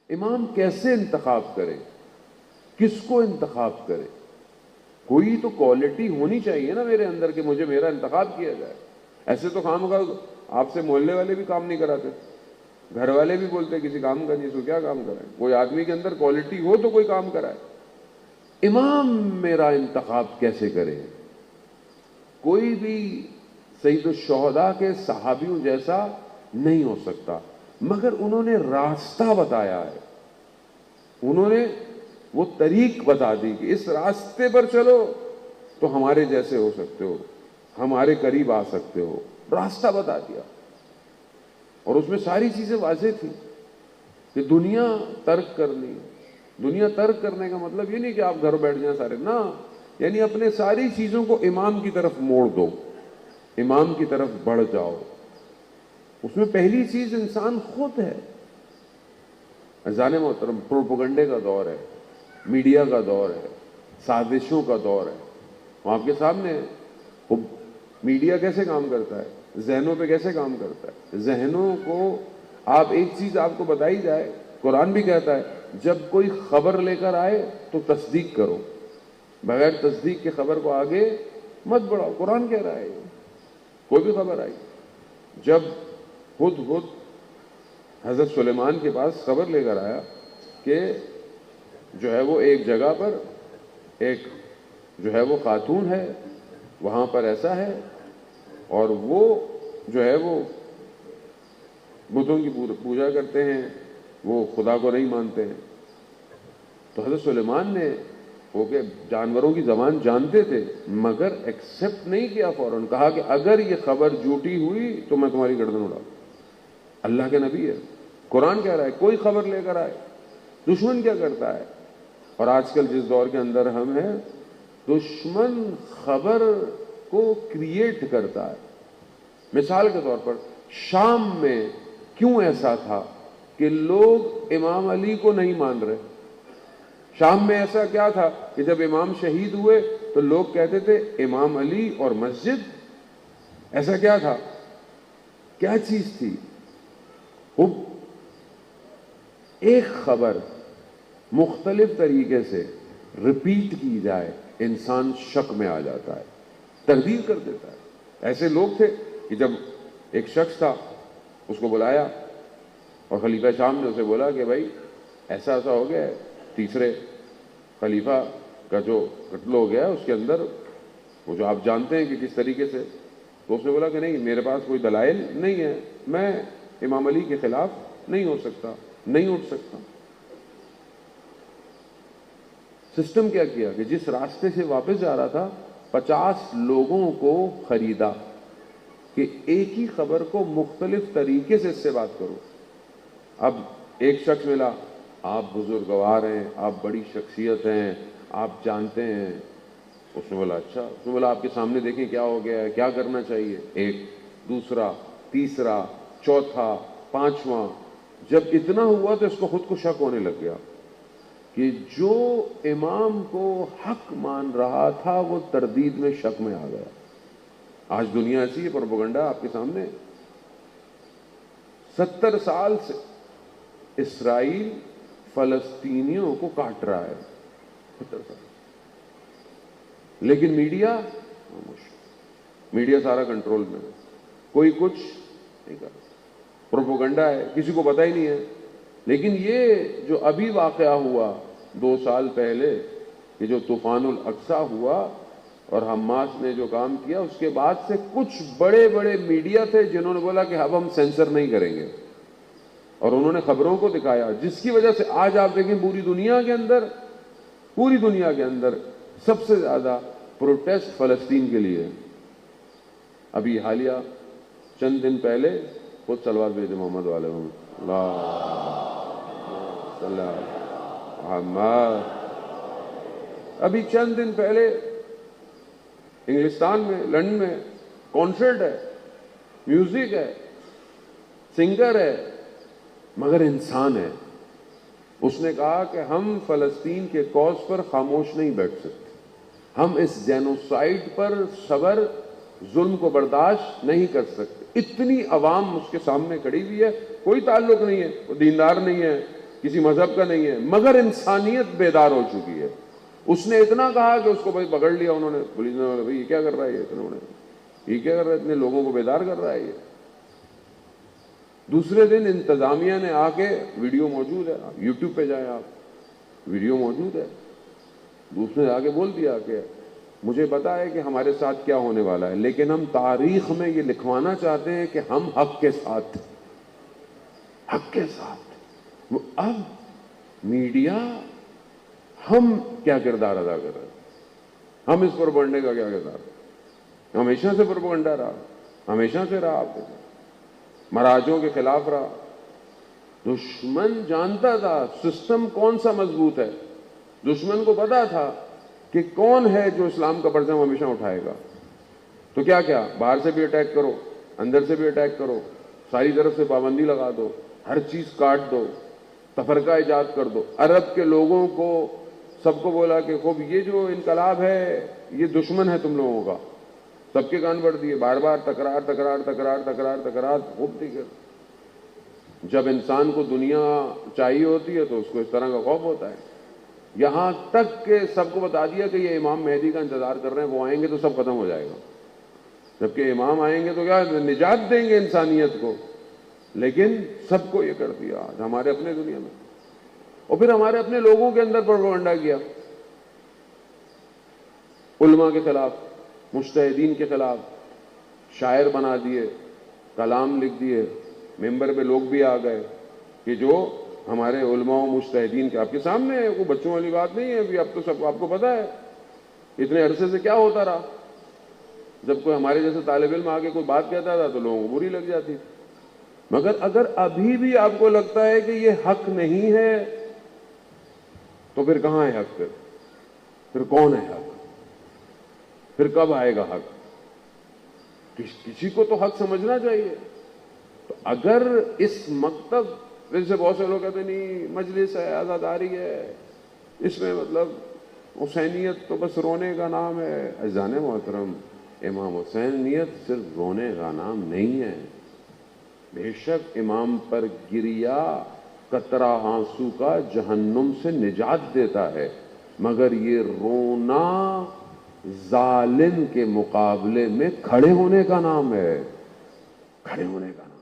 امام کیسے انتخاب کرے, کس کو انتخاب کرے؟ کوئی تو کوالٹی ہونی چاہیے نا میرے اندر کہ مجھے میرا انتخاب کیا جائے. ایسے تو کام ہوگا, آپ سے محلے والے بھی کام نہیں کراتے, گھر والے بھی بولتے کسی کام کا نہیں, سو کیا کام کرائے؟ کوئی آدمی کے اندر کوالٹی ہو تو کوئی کام کرائے. امام میرا انتخاب کیسے کرے؟ کوئی بھی سید الشہداء کے صحابیوں جیسا نہیں ہو سکتا, مگر انہوں نے راستہ بتایا ہے, انہوں نے وہ طریق بتا دی کہ اس راستے پر چلو تو ہمارے جیسے ہو سکتے ہو, ہمارے قریب آ سکتے ہو. راستہ بتا دیا, اور اس میں ساری چیزیں واضح تھی کہ دنیا ترک کرنی. دنیا ترک کرنے کا مطلب یہ نہیں کہ آپ گھر بیٹھ جائیں سارے, نہ, یعنی اپنے ساری چیزوں کو امام کی طرف موڑ دو, امام کی طرف بڑھ جاؤ. اس میں پہلی چیز انسان خود ہے. اذان محترم, پروپیگنڈے کا دور ہے, میڈیا کا دور ہے, سازشوں کا دور ہے. وہ آپ کے سامنے ہے. میڈیا کیسے کام کرتا ہے, ذہنوں پہ کیسے کام کرتا ہے. ذہنوں کو آپ ایک چیز آپ کو بتائی جائے, قرآن بھی کہتا ہے جب کوئی خبر لے کر آئے تو تصدیق کرو, بغیر تصدیق کے خبر کو آگے مت بڑھاؤ. قرآن کہہ رہا ہے کوئی بھی خبر آئی. جب ہدہد حضرت سلیمان کے پاس خبر لے کر آیا کہ جو ہے وہ ایک جگہ پر ایک جو ہے وہ خاتون ہے, وہاں پر ایسا ہے, اور وہ جو ہے وہ بتوں کی پوجا کرتے ہیں, وہ خدا کو نہیں مانتے ہیں. تو حضرت سلیمان نے وہ کہ جانوروں کی زبان جانتے تھے مگر ایکسپٹ نہیں کیا, فوراً کہا کہ اگر یہ خبر جھوٹی ہوئی تو میں تمہاری گردن اڑاؤں. اللہ کے نبی ہے, قرآن کہہ رہا ہے کوئی خبر لے کر آئے. دشمن کیا کرتا ہے, اور آج کل جس دور کے اندر ہم ہیں, دشمن خبر کو کریٹ کرتا ہے. مثال کے طور پر شام میں کیوں ایسا تھا کہ لوگ امام علی کو نہیں مان رہے؟ شام میں ایسا کیا تھا کہ جب امام شہید ہوئے تو لوگ کہتے تھے امام علی اور مسجد. ایسا کیا تھا, کیا چیز تھی؟ ایک خبر مختلف طریقے سے ریپیٹ کی جائے, انسان شک میں آ جاتا ہے, تردید کر دیتا ہے. ایسے لوگ تھے کہ جب ایک شخص تھا, اس کو بلایا اور خلیفہ شام نے اسے بولا کہ بھائی ایسا ایسا ہو گیا ہے, تیسرے خلیفہ کا جو قتل ہو گیا ہے اس کے اندر وہ جو آپ جانتے ہیں کہ کس طریقے سے. تو اس نے بولا کہ نہیں, میرے پاس کوئی دلائل نہیں ہے, میں امام علی کے خلاف نہیں ہو سکتا, نہیں اٹھ سکتا. سسٹم کیا کیا کہ جس راستے سے واپس جا رہا تھا 50 لوگوں کو خریدا کہ ایک ہی خبر کو مختلف طریقے سے اس سے بات کرو. اب ایک شخص ملا, آپ بزرگوار ہیں, آپ بڑی شخصیت ہیں, آپ جانتے ہیں. اس نے بولا اچھا. اس نے بولا آپ کے سامنے دیکھیں کیا ہو گیا ہے, کیا کرنا چاہیے. ایک, دوسرا, تیسرا, چوتھا, پانچواں. جب اتنا ہوا تو اس کو خود کو شک ہونے لگ گیا کہ جو امام کو حق مان رہا تھا وہ تردید میں شک میں آ گیا. آج دنیا ایسی ہے, پروپیگنڈا آپ کے سامنے. 70 سال سے اسرائیل فلسطینیوں کو کاٹ رہا ہے, 70 سال. لیکن میڈیا خاموش, میڈیا سارا کنٹرول میں ہے, کوئی کچھ نہیں کر رہا. پروپیگنڈا ہے, کسی کو پتہ ہی نہیں ہے. لیکن یہ جو ابھی واقعہ ہوا 2 سال پہلے, یہ جو طوفان الاقصی ہوا اور حماس نے جو کام کیا, اس کے بعد سے کچھ بڑے بڑے میڈیا تھے جنہوں نے بولا کہ اب ہم سینسر نہیں کریں گے, اور انہوں نے خبروں کو دکھایا, جس کی وجہ سے آج آپ دیکھیں پوری دنیا کے اندر سب سے زیادہ پروٹیسٹ فلسطین کے لیے. ابھی حالیہ چند دن پہلے خود صلوات بھیجے محمد والے محمد. ابھی چند دن پہلے انگلستان میں, لندن میں کانسرٹ ہے, میوزک ہے, سنگر ہے, مگر انسان ہے. اس نے کہا کہ ہم فلسطین کے کاز پر خاموش نہیں بیٹھ سکتے, ہم اس جینوسائیڈ پر صبر, ظلم کو برداشت نہیں کر سکتے. اتنی عوام اس کے سامنے کھڑی ہوئی ہے, کوئی تعلق نہیں ہے, وہ دیندار نہیں ہے, کسی مذہب کا نہیں ہے، مگر انسانیت بیدار ہو چکی ہے۔ اس نے اتنا کہا کہ اس کو بھائی پکڑ لیا انہوں نے، پولیس نے، بھائی یہ کیا کر رہا ہے یہ کیا کر رہا ہے، اتنے لوگوں کو بیدار کر رہا ہے یہ۔ دوسرے دن انتظامیہ نے آ کے، ویڈیو موجود ہے، یوٹیوب پہ جائیں آپ، ویڈیو موجود ہے، دوسرے نے آ کے بول دیا کہ مجھے پتا ہے کہ ہمارے ساتھ کیا ہونے والا ہے، لیکن ہم تاریخ میں یہ لکھوانا چاہتے ہیں کہ ہم حق کے ساتھ، حق کے ساتھ۔ اب میڈیا، ہم کیا کردار ادا کر رہے ہیں؟ ہم اس پروپیگنڈے کا کیا کردار ہے؟ ہمیشہ سے پروپیگنڈا رہا، ہمیشہ سے رہا، آپ کے ساتھ مراجوں کے خلاف رہا۔ دشمن جانتا تھا سسٹم کون سا مضبوط ہے، دشمن کو پتا تھا کہ کون ہے جو اسلام کا پرچم ہمیشہ اٹھائے گا۔ تو کیا کیا، باہر سے بھی اٹیک کرو، اندر سے بھی اٹیک کرو، ساری طرف سے پابندی لگا دو، ہر چیز کاٹ دو، تفرقہ ایجاد کر دو۔ عرب کے لوگوں کو سب کو بولا کہ خوب یہ جو انقلاب ہے یہ دشمن ہے تم لوگوں کا، سب کے کان بڑھ دیے، بار بار تکرار تکرار تکرار تکرار تکرار، خوب دیگر۔ جب انسان کو دنیا چاہیے ہوتی ہے تو اس کو اس طرح کا خوف ہوتا ہے، یہاں تک کہ سب کو بتا دیا کہ یہ امام مہدی کا انتظار کر رہے ہیں، وہ آئیں گے تو سب ختم ہو جائے گا۔ جبکہ امام آئیں گے تو کیا نجات دیں گے انسانیت کو، لیکن سب کو یہ کر دیا آج ہمارے اپنے دنیا میں۔ اور پھر ہمارے اپنے لوگوں کے اندر پروپیگنڈا کیا، علماء کے خلاف، مجتہدین کے خلاف، شاعر بنا دیے، کلام لکھ دیے، ممبر پہ لوگ بھی آ گئے کہ جو ہمارے علماء و مجتہدین کے، آپ کے سامنے ہے، کوئی بچوں والی بات نہیں ہے، ابھی اب تو سب آپ کو پتا ہے اتنے عرصے سے کیا ہوتا رہا۔ جب کوئی ہمارے جیسے طالب علم آگے کوئی بات کہتا تھا تو لوگوں کو بری لگ جاتی تھی۔ مگر اگر ابھی بھی آپ کو لگتا ہے کہ یہ حق نہیں ہے تو پھر کہاں ہے حق؟ پھر کون ہے حق؟ پھر کب آئے گا حق؟ کسی کو تو حق سمجھنا چاہیے۔ تو اگر اس مکتب، جیسے بہت سے لوگ کہتے ہیں نہیں مجلس ہے، آزاداری ہے، اس میں مطلب حسینیت تو بس رونے کا نام ہے۔ عزیزان محترم، امام حسین نیت صرف رونے کا نام نہیں ہے۔ بے شک امام پر گریا قطرہ آنسو کا جہنم سے نجات دیتا ہے، مگر یہ رونا ظالم کے مقابلے میں کھڑے ہونے کا نام ہے، کھڑے ہونے کا نام۔